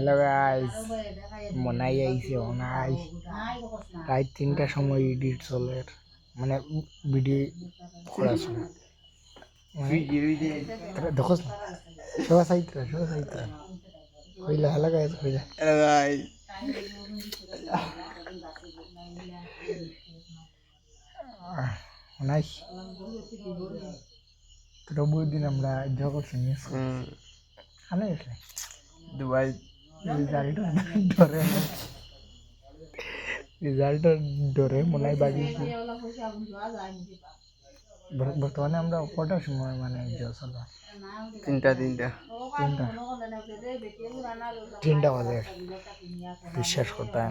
Hello guys, মনাই আইছে মনাই। রাত 3টার সময় এডিট চলে, মানে ভিডিও করার সময় দেখো সবাই সাইতরা হইলা। হ্যালো গাইস, হইলা মনাই। তোরা বহুত দিন আমরা জগ করছি খানে গেছে দুবাই। রেজাল্ট ডরে মনে হয় বাড়ি। বর্তমানে আমরা কটার সময় মানে চলো তিনটা বাজে বিশ্বাস করতাম।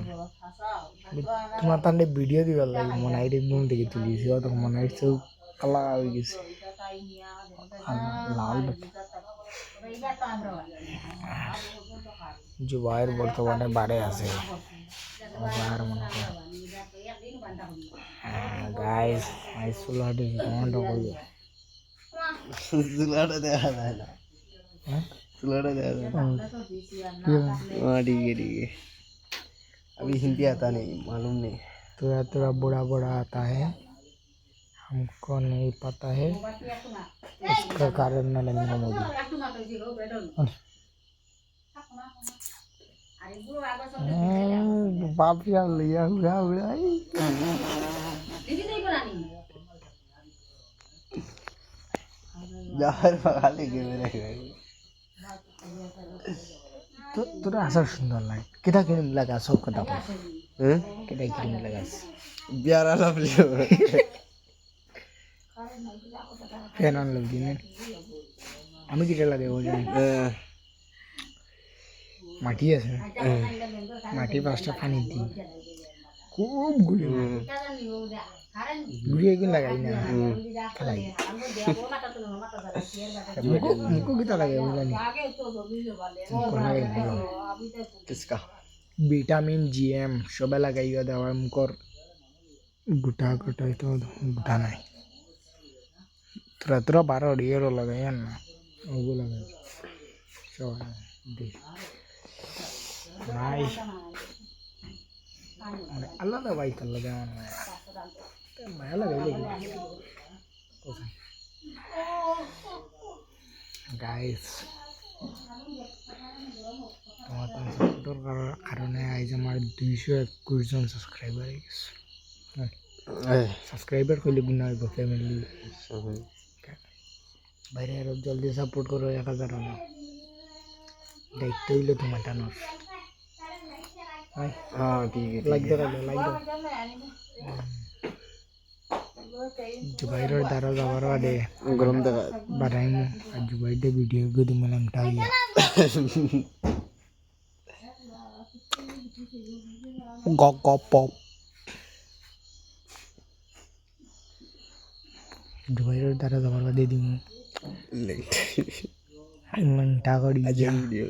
তোমার তাহলে ভিডিও দিবার লাগে মনে হয় ঘুম থেকে তুলিয়েছি, তখন মনে হয় চোখ কালা হয়ে গেছে লাল। জুবাইর বর্তমানে বাড়ে আছে গাইস। চুলাটি টমেটো করবে, চুলাটা দেখা যায় না, चुलाड़ा दे हाँ ठीक है। अभी हिंदी आता नहीं, मालूम नहीं। थोड़ा थोड़ा बड़ा बड़ा आता है, हमको नहीं पता है, इसका कारण नरेंद्र मोदी। बाप यार लिया हुआ তোরা আসার সুন্দর লাগে। কেটা কিনে লাগা সব কথা কেটা কিনে লাগাস বিয়ারা লাভলি ফ্যান আনলাম কিনে। আমি কিটা লাগে ওই মাটি আছে, মাটি পাঁচটা পানি দিই খুব ঘুরিয়ে কিন্তু লাগাই না খেলাই মুখো কিতা লাগে বুঝলানি ভিটামিন জিএম সবে লাগাইয়া দেওয়ার মুখর গোটা গোটাই তো গোটা নাই। তোরা তোরা 12 ডিয়েরও লাগাই না ওগুলো লাগাই সবাই ভাই আলাদা বাইক আলাদা মায়া লাগাই গাইস। তোমার কারণে আজ আমার 221 জন সাবস্ক্রাইবার হয়ে গেছে। সাবস্ক্রাইবার করলে গুণা হইব ফ্যামিলি বাইরে আরো জলদি সাপোর্ট করো। 1000 আনো দায়িত্ব হইলো তোমার টানোর। हाँ ठीक है लाइक दो जुबाइर और दारा जावरा दे गरम दगा बाराई मु जुबाइर दे वीडियो को दिम लंगटा गया गॉक गॉक पॉप जुबाइर और दारा जावरा दे दिम लंगटा गड़ी वीडियो